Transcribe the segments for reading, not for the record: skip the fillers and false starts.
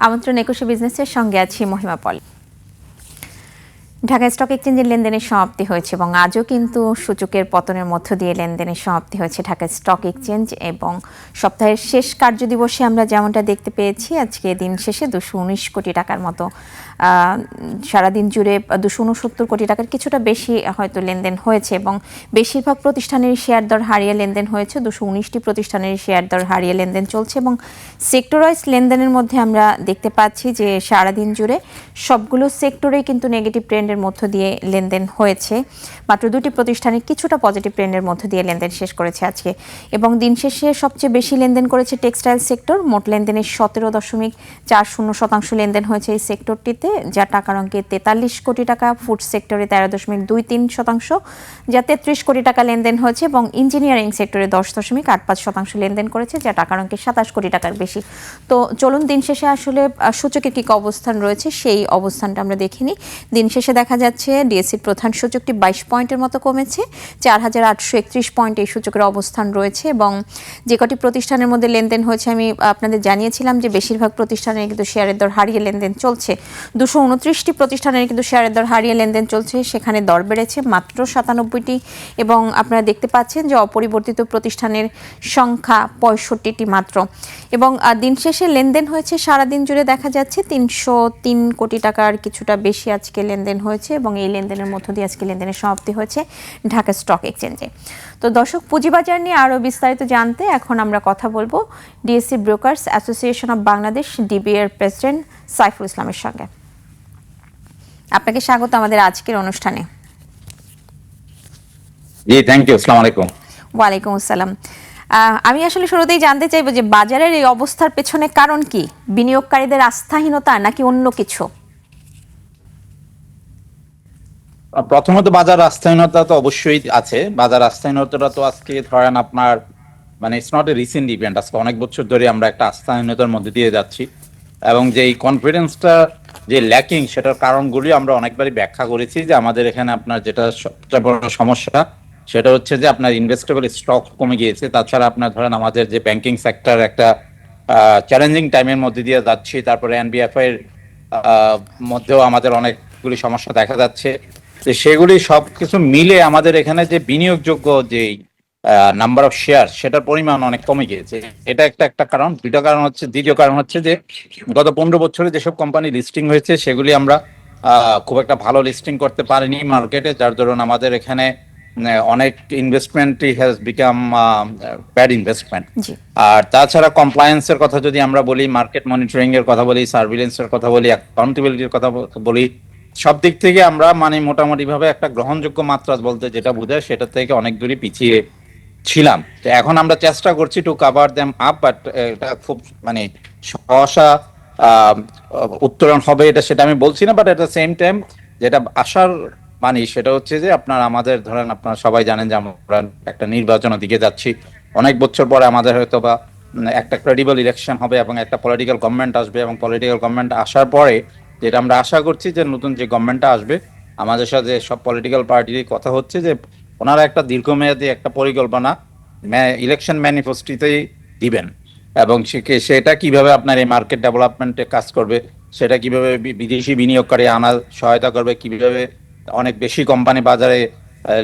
আমন্ত্রণ ২১ বিজনেসের সঙ্গে আছি মহিমা পল। ঢাকা স্টক এক্সচেঞ্জের লেনদেনের সমাপ্তি হয়েছে এবং আজও কিন্তু সূচকের পতনের মধ্য দিয়ে লেনদেনের সমাপ্তি হয়েছে ঢাকা স্টক এক্সচেঞ্জ। এবং সপ্তাহের শেষ কার্যদিবসে আমরা যেমনটা দেখতে পেয়েছি, আজকে দিন শেষে ২১৯ কোটি টাকার মতো, সারাদিন জুড়ে ২৬৯ কোটি টাকার কিছুটা বেশি হয়তো লেনদেন হয়েছে এবং বেশিরভাগ প্রতিষ্ঠানের শেয়ার দর হারিয়ে লেনদেন হয়েছে। ২১৯টি প্রতিষ্ঠানের শেয়ার দর হারিয়ে লেনদেন চলছে এবং সেক্টর ওয়াইজ লেনদেনের মধ্যে আমরা দেখতে পাচ্ছি যে সারাদিন জুড়ে সবগুলো সেক্টরেই কিন্তু নেগেটিভ ট্রেন্ডের মধ্য দিয়ে লেনদেন হয়েছে। মাত্র দুটি প্রতিষ্ঠানে কিছুটা পজিটিভ ট্রেন্ডের মধ্য দিয়ে লেনদেন শেষ করেছে আজকে। এবং দিন শেষে সবচেয়ে বেশি লেনদেন করেছে টেক্সটাইল সেক্টর। মোট লেনদেনের 17.40% লেনদেন হয়েছে এই সেক্টরটিতে, যা টাকার অঙ্কে 43 কোটি টাকা। ফুড সেক্টরে 13.23%, যা 33 কোটি টাকা লেনদেন হয়েছে এবং ইঞ্জিনিয়ারিং সেক্টরে 10.85% লেনদেন করেছে, যা টাকার অঙ্কে 27 কোটি টাকার বেশি। তো চলুন দিন শেষে আসলে সূচকের কী অবস্থান রয়েছে সেই অবস্থানটা আমরা দেখে নিই। দিন শেষে দেখা যাচ্ছে ডিএসসির প্রধান সূচকটি 22 পয়েন্টের মতো কমেছে, 4831 পয়েন্ট এই সূচকের অবস্থান রয়েছে। এবং যে কটি প্রতিষ্ঠানের মধ্যে লেনদেন হয়েছে আমি আপনাদের জানিয়েছিলাম যে বেশিরভাগ প্রতিষ্ঠানের কিন্তু শেয়ারের দর হারিয়ে লেনদেন চলছে। 229টি প্রতিষ্ঠানের কিন্তু শেয়ারের দর হারিয়ে লেনদেন চলছে, সেখানে দর বেড়েছে মাত্র 97টি এবং আপনারা দেখতে পাচ্ছেন যে অপরিবর্তিত প্রতিষ্ঠানের সংখ্যা 65টি মাত্র। এবং দিন শেষে লেনদেন হয়েছে সারাদিন জুড়ে দেখা যাচ্ছে 303 কোটি টাকার কিছুটা বেশি আজকে লেনদেন হয়েছে এবং এই লেনদেনের মধ্য দিয়ে আজকে লেনদেনের সমাপ্তি হয়েছে ঢাকা স্টক এক্সচেঞ্জে। তো দর্শক, পুঁজিবাজার নিয়ে আরও বিস্তারিত জানতে এখন আমরা কথা বলবো DSC brokers association of Bangladesh ডিবিএর প্রেসিডেন্ট সাইফুল ইসলামের সঙ্গে। আপনাকে স্বাগত আমাদের আজকের অনুষ্ঠানে। জি, থ্যাংক ইউ। আসসালামু আলাইকুম। ওয়ালাইকুম আসসালাম। আমি আসলে শুরুতেই জানতে চাইবো যে বাজারের এই অবস্থার পেছনে কারণ কি? বিনিয়োগকারীদের আস্থাহীনতা নাকি অন্য কিছু? প্রথমত বাজার আস্থাহীনতা তো অবশ্যই আছে। বাজার আস্থাহীনতাটা তো আজকে ধরেন আপনার it's not a recent event. আজকে অনেক বছর ধরে আমরা একটা আস্থাহীনতার মধ্যে দিয়ে যাচ্ছি এবং যে এই কনফিডেন্সটা যে ল্যাকিং, সেটার কারণগুলি আমরা অনেকবারই ব্যাখ্যা করেছি যে আমাদের এখানে আপনার যেটা সবচেয়ে বড় সমস্যা সেটা হচ্ছে যে আপনার ইনভেস্টেবল স্টক কমে গিয়েছে। তাছাড়া আপনার ধরেন আমাদের যে ব্যাংকিং সেক্টর একটা চ্যালেঞ্জিং টাইমের মধ্যে দিয়ে যাচ্ছি, তারপরে এনবিএফআই এর মধ্যেও আমাদের অনেকগুলি সমস্যা দেখা যাচ্ছে। সেগুলি সবকিছু মিলে আমাদের এখানে যে বিনিয়োগযোগ্য যে নাম্বার অফ শেয়ার, সেটার পরিমাণ অনেক কমে গিয়েছে। এটা একটা কারণ। দ্বিতীয় কারণ হচ্ছে যে গত 15 বছরে যেসব কোম্পানি লিস্টিং হয়েছে সেগুলি আমরা খুব একটা ভালো লিস্টিং করতে পারিনি মার্কেটে, যার দরুন আমাদের এখানে অনেক ইনভেস্টমেন্টই হ্যাজ বিকাম ব্যাড ইনভেস্টমেন্ট। আর তাছাড়া কমপ্লায়েন্সের কথা যদি আমরা বলি, মার্কেট মনিটরিং এর কথা বলি, সার্ভিলেন্সের কথা বলি, অ্যাকাউন্টেবিলিটির কথা বলি, সব দিক থেকে আমরা মোটামুটি ভাবে একটা গ্রহণযোগ্য মাত্রা বলতে যেটা বোঝায় সেটা থেকে অনেক দূরই পিছিয়ে ছিলাম। তো এখন আমরা চেষ্টা করছি to cover them up, but এটা খুব সহসা উত্তরণ হবে এটা সেটা আমি বলছি না। But at the same time যেটা আশার সেটা হচ্ছে যে আমাদের ধরেন আপনারা সবাই জানেন যে আমরা একটা নির্বাচনের দিকে যাচ্ছি। অনেক বছর পরে আমাদের হয়তো বা একটা ক্রেডিবল ইলেকশন হবে এবং একটা পলিটিক্যাল গভর্নমেন্ট আসবে এবং পলিটিক্যাল গভর্নমেন্ট আসার পরে যেটা আমরা আশা করছি যে নতুন যে গভর্নমেন্টটা আসবে আমাদের সাথে সব পলিটিক্যাল পার্টির কথা হচ্ছে যে ওনারা একটা দীর্ঘমেয়াদী একটা পরিকল্পনা ইলেকশন ম্যানিফেস্টোতেই দিবেন এবং সেটা কিভাবে আপনার এই মার্কেট ডেভেলপমেন্টে কাজ করবে, সেটা কিভাবে বিদেশি বিনিয়োগকারী আনার সহায়তা করবে, কিভাবে অনেক বেশি কোম্পানি বাজারে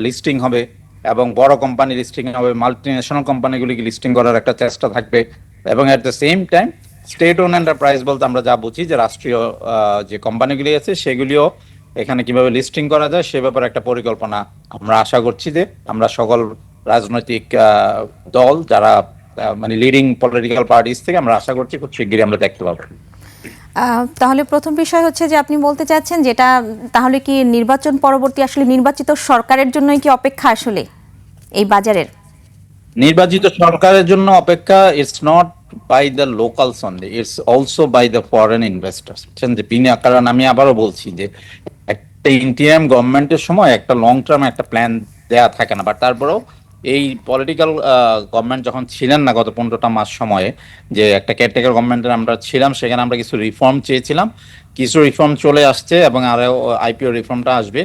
লিস্টিং হবে এবং বড় কোম্পানি লিস্টিং হবে, মাল্টি ন্যাশনাল কোম্পানিগুলিকে লিস্টিং করার একটা চেষ্টা থাকবে। এবং at the same time state own enterprise বলতে আমরা যা বুঝি যে রাষ্ট্রীয় যে কোম্পানিগুলি আছে সেগুলিও এখানে কিভাবে লিস্টিং করা যায় সে ব্যাপারে একটা পরিকল্পনা আমরা আশা করছি যে আমরা সকল রাজনৈতিক দল যারা লিডিং পলিটিক্যাল পার্টিস থেকে আমরা আশা করছি খুব শিগগিরই আমরা দেখতে পাবো। তাহলে প্রথম বিষয় হচ্ছে যে আপনি বলতে চাচ্ছেন যেটা তাহলে কি নির্বাচন পরবর্তী আসলে নির্বাচিত সরকারের জন্যই কি অপেক্ষা আসলে এই বাজারের? নির্বাচিত সরকারের জন্য অপেক্ষা it's not by the locals only, it's also by the foreign investors. কারণ আমি আবারও বলছি যে একটা ইন্টারিম গভর্নমেন্টের সময় একটা লং টার্ম একটা প্ল্যান দেয়া থাকে না। বাট তারপরেও এই পলিটিক্যাল গভর্নমেন্ট যখন ছিলেন না গত 15টা মাস সময়ে, যে একটা কেয়ারটেকার গভর্নমেন্টের আমরা ছিলাম, সেখানে আমরা কিছু রিফর্ম চেয়েছিলাম, কিছু রিফর্ম চলে আসছে এবং আরো আইপিও রিফর্মটা আসবে।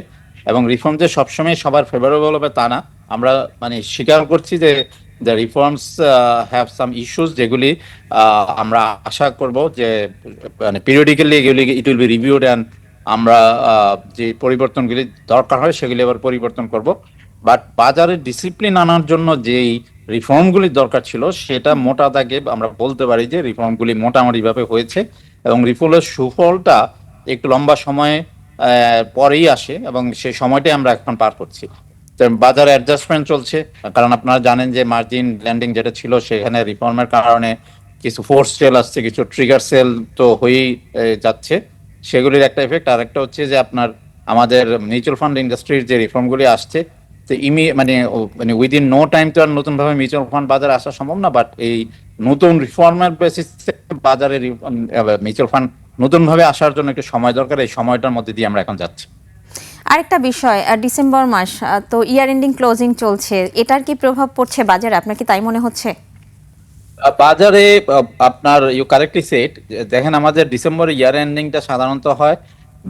এবং রিফর্ম যে সবসময় সবার ফেভারেবল হবে তা না, আমরা স্বীকার করছি যে the reforms have some issues যেগুলি আমরা আশা করব যে মানে পিরিয়ডিক্যালি এগুলি it will be reviewed and আমরা যে পরিবর্তনগুলি দরকার হয় সেগুলি আবার পরিবর্তন করব। বাট বাজারে ডিসিপ্লিন আনার জন্য যেই রিফর্মগুলি দরকার ছিল সেটা মোটা দাগে আমরা বলতে পারি যে রিফর্মগুলি মোটামুটিভাবে হয়েছে, এবং রিফর্মের সুফলটা একটু লম্বা সময়ে পরেই আসে এবং সেই সময়টাই আমরা এখন পার করছি। বাজারে অ্যাডজাস্টমেন্ট চলছে, কারণ আপনারা জানেন যে মার্জিন ল্যান্ডিং যেটা ছিল সেখানে রিফর্মের কারণে কিছু ফোর্স সেল আসছে, কিছু ট্রিগার সেল তো হয়েই যাচ্ছে, সেগুলির একটা এফেক্ট। আর একটা হচ্ছে যে আপনার আমাদের মিউচুয়াল ফান্ড ইন্ডাস্ট্রির যে রিফর্মগুলি আসছে, তো মানে উইদিন নো টাইম তো আর নতুন ভাবে মিউচুয়াল ফান্ড বাজারে আসা সম্ভব না, বাট এই নতুন রিফর্মের বেসিসে বাজারে মিউচুয়াল ফান্ড নতুন ভাবে আসার জন্য একটু সময় দরকার, এই সময়টার মধ্যে দিয়ে আমরা এখন যাচ্ছি। আরেকটা বিষয়, ডিসেম্বর মাস, তো ইয়ার এন্ডিং ক্লোজিং চলছে, এটার কি প্রভাব পড়ছে বাজারে, আপনার কি তাই মনে হচ্ছে? বাজারে আপনার ইউ কারেক্টলি সেড, দেখেন আমাদের ডিসেম্বরে ইয়ার এন্ডিংটা সাধারণত হয়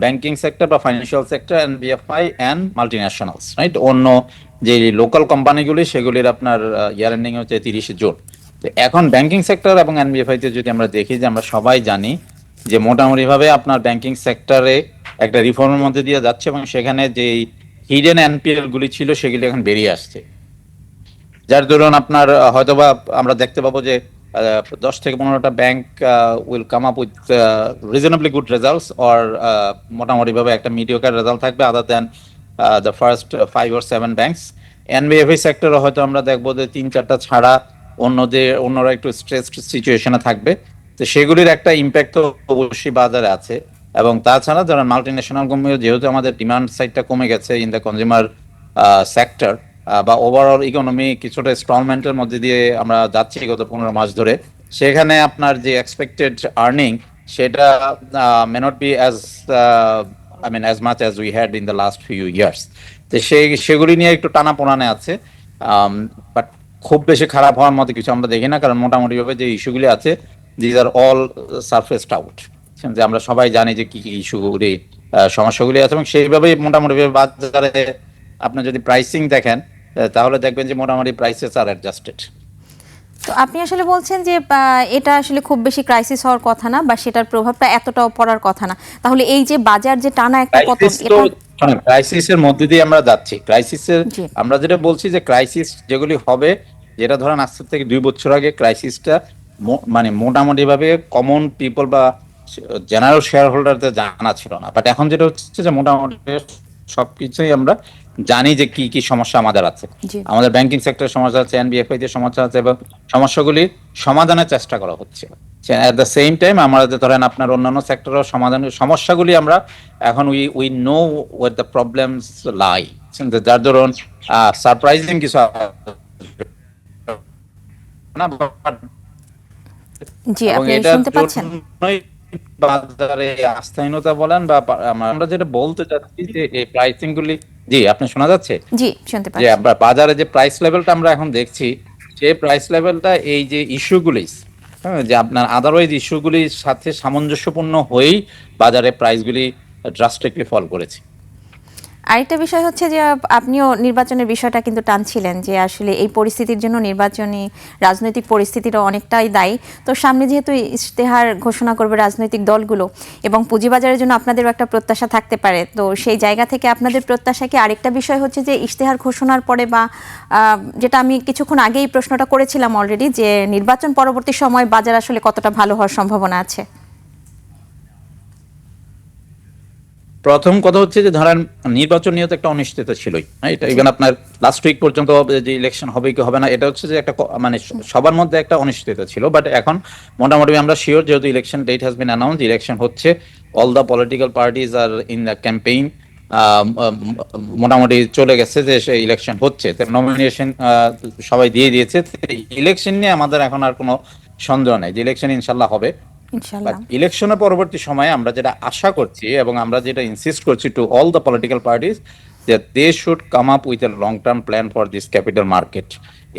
ব্যাংকিং সেক্টর বা financial sector, NBFI and multinationals, right? অন্য যে লোকাল কোম্পানিগুলি সেগুলির আপনার ইয়ার এন্ডিং হচ্ছে 30 জুন। তো এখন ব্যাংকিং সেক্টর এবং এনবিএফআই তে যদি আমরা দেখি, যে আমরা সবাই জানি যে মোটামুটি ভাবে আপনার ব্যাংকিং সেক্টরে একটা রিফর্মের মধ্যে দিয়ে যাচ্ছে, এবং সেখানে যে হিডেন এনপিএল গুলি ছিল সেগুলি এখন বেরিয়ে আসছে, যার দরুন আপনার হয়তোবা আমরা দেখতে পাবো যে 10 থেকে 15টা bank will come up with reasonably good results, or মোটামুটি ভাবে একটা মিডিওকার রেজাল্ট থাকবে, other than the first 5 or 7 banks. NBFI সেক্টরে হয়তো আমরা দেখবো যে 3-4টা ছাড়া অন্যরা একটু স্ট্রেসড সিচুয়েশনে থাকবে, তো সেগুলির একটা ইম্প্যাক্ট তো অবশ্যই বাজারে আছে। এবং তাছাড়া যারা মাল্টি ন্যাশনাল কোম্পানি, যেহেতু আমাদের ডিমান্ড সাইডটা কমে গেছে ইন দ্য কনজিউমার সেক্টর, বা ওভারঅল ইকোনমি কিছুটা স্টলমেন্টের মধ্যে দিয়ে আমরা যাচ্ছি গত 15 মাস ধরে, সেখানে আপনার যে এক্সপেক্টেড আর্নিং সেটা may not be as as much as we had in the last few years. তো সেগুলি নিয়ে একটু টানাপোড়ানে আছে, বাট খুব বেশি খারাপ হওয়ার মতো কিছু আমরা দেখি না, কারণ মোটামুটি ভাবে যে ইস্যুগুলি আছে these are all surfaced out, যে আমরা সবাই জানি যে কি কি ইস্যুগুলি সমস্যাগুলি আছে, এবং সেইভাবেই মোটামুটি বাজারে আপনি যদি প্রাইসিং দেখেন তাহলে দেখবেন যে মোটামুটি প্রাইসেস আর অ্যাডজাস্টেড। তো আপনি আসলে বলছেন যে এটা আসলে খুব বেশি ক্রাইসিস হওয়ার কথা না, বা সেটার প্রভাবটা এতটাও পড়ার কথা না, তাহলে এই যে বাজার যে টানা একটা পতন, এটা ক্রাইসিসের মধ্যে দিয়ে আমরা যাচ্ছি। ক্রাইসিসের আমরা যেটা বলছি যে ক্রাইসিস যেগুলি হবে, যেটা ধরেন আজ থেকে 2 বছর আগে ক্রাইসিসটা মানে মোটামুটি ভাবে কমন পিপল বা জেনারেল শেয়ার হোল্ডারদের জানা ছিল না, বাট এখন যেটা হচ্ছে যে মোটামুটি সবকিছুই আমরা জানি যে কি কি সমস্যা আমাদের আছে। আমাদের ব্যাংকিং সেক্টরের সমস্যা আছে, এনবিএফআই তে সমস্যা আছে, এবং সমস্যাগুলি সমাধানের চেষ্টা করা হচ্ছে। এট দ্য সেম টাইম আমাদের ধরেন আপনার অন্যান্য সেক্টরের সমাধানের সমস্যাগুলি আমরা এখন we know where the problems lie, যার ধরুন সারপ্রাইজিং কিছু না, জি আপনি শুনতে পাচ্ছেন? বাজারে আস্থাহীনতা বলেন বা আমরা যেটা বলতে চাচ্ছি যে এই প্রাইসিং গুলি, জি আপনি শোনা যাচ্ছে? জি শুনতে যে পাচ্ছি। আমরা বাজারে যে প্রাইস লেভেলটা আমরা এখন দেখছি, সেই প্রাইস লেভেলটা এই যে ইস্যুগুলি, হ্যাঁ, যে আপনার আদারওয়াইজ ইস্যুগুলির সাথে সামঞ্জস্যপূর্ণ হয়েই বাজারে প্রাইসগুলি ড্রাস্টিকলি ফল করেছে। আরেকটা বিষয় হচ্ছে যে আপনিও নির্বাচনের বিষয়টা কিন্তু টানছিলেন, যে আসলে এই পরিস্থিতির জন্য নির্বাচনী রাজনৈতিক পরিস্থিতিটা অনেকটাই দায়ী। তো সামনে যেহেতু ইশতেহার ঘোষণা করবে রাজনৈতিক দলগুলো, এবং পুঁজিবাজারের জন্য আপনাদেরও একটা প্রত্যাশা থাকতে পারে, তো সেই জায়গা থেকে আপনাদের প্রত্যাশা কি? আরেকটা বিষয় হচ্ছে যে ইশতেহার ঘোষণার পরে, বা যেটা আমি কিছুক্ষণ আগেই প্রশ্নটা করেছিলাম অলরেডি, যে নির্বাচন পরবর্তী সময় বাজার আসলে কতটা ভালো হওয়ার সম্ভাবনা আছে? প্রথম কথা হচ্ছে যে ধরেন নির্বাচন নিয়ে তো একটা অনিশ্চয়তা ছিলই, এটা ইভেন আপনার লাস্ট উইক পর্যন্ত যে ইলেকশন হবে কি হবে না, এটা হচ্ছে যে একটা মানে সবার মধ্যে একটা অনিশ্চয়তা ছিল। বাট এখন মোটামুটি আমরা শিওর, যেহেতু election date has been announce, election হচ্ছে, all the political parties are in the campaign, মোটামুটি চলে গেছে যে সে ইলেকশন হচ্ছে, নমিনেশন সবাই দিয়ে দিয়েছে। ইলেকশন নিয়ে আমাদের এখন আর কোনো সন্দেহ নেই যে ইলেকশন ইনশাল্লাহ হবে। ইলেকশনের পরবর্তী সময়ে আমরা যেটা আশা করছি এবং আমরা যেটা ইনসিস্ট করছি to all the political parties, that they should come up with a long term plan for this capital market.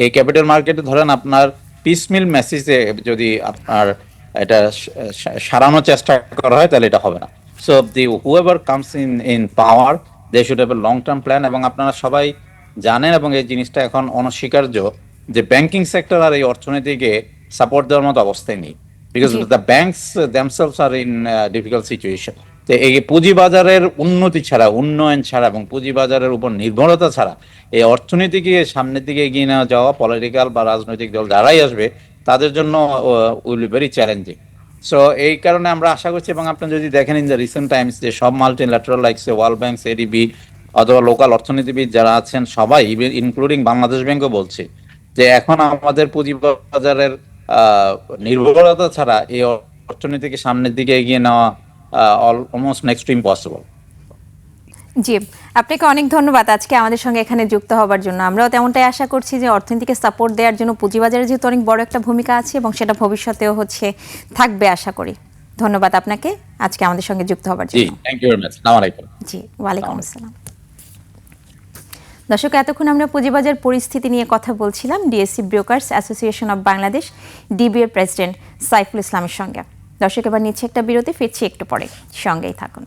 এই ক্যাপিটাল মার্কেটে ধরেন আপনার পিসমিল মেসেজে যদি আপনার এটা সারানোর চেষ্টা করা হয় তাহলে এটা হবে না। So the whoever comes in power, they should have a long term plan. এবং আপনারা সবাই জানেন এবং এই জিনিসটা এখন অনস্বীকার্য যে ব্যাংকিং সেক্টর আর এই অর্থনীতিকে সাপোর্ট দেওয়ার মতো অবস্থায় নেই, বিকজ জি। The banks themselves are in difficult situation. তো এই পুঁজিবাজারের উন্নতি ছাড়া, উন্নয়ন ছাড়া এবং পুঁজিবাজারের উপর নির্ভরতা ছাড়া এই অর্থনীতিকে সামনের দিকে এগিয়ে নেওয়া যাওয়া পলিটিক্যাল বা রাজনৈতিক দল যারাই আসবে তাদের জন্য will be very challenging. So এই কারণে আমরা আশা করছি, এবং আপনি যদি দেখেন ইন দ্য রিসেন্ট টাইমস যে সব multilateral likes world bank, ADB অথবা লোকাল অর্থনীতিবিদ যারা আছেন সবাই, ইনক্লুডিং বাংলাদেশ ব্যাংকও বলছে যে এখন আমাদের পুঁজিবাজারের নির্ভরতা ছাড়া এই অর্থনীতিকে সামনের দিকে এগিয়ে নেওয়া অলমোস্ট নেক্সট টু ইম্পসিবল। জি, আপনাকে অনেক ধন্যবাদ আজকে আমাদের সঙ্গে এখানে যুক্ত হবার জন্য। আমরাও তেমনটাই আশা করছি যে অর্থনীতিকে সাপোর্ট দেওয়ার জন্য পুঁজিবাজারে যেহেতু অনেক বড় একটা ভূমিকা আছে এবং সেটা ভবিষ্যতেও থাকবে আশা করি। ধন্যবাদ আপনাকে আজকে আমাদের সঙ্গে যুক্ত হবার জি, জন্য। Thank you very much. আসসালামু আলাইকুম। জি, ওয়ালাইকুম আসসালাম। দর্শক, এতক্ষণ আমরা পুঁজিবাজার পরিস্থিতি নিয়ে কথা বলছিলাম DSC brokers association of Bangladesh DB এর প্রেসিডেন্ট সাইফুল ইসলামের সঙ্গে। দর্শক, এবার নিচ্ছে একটা বিরতি, ফিরছি একটু পরে, সঙ্গেই থাকুন।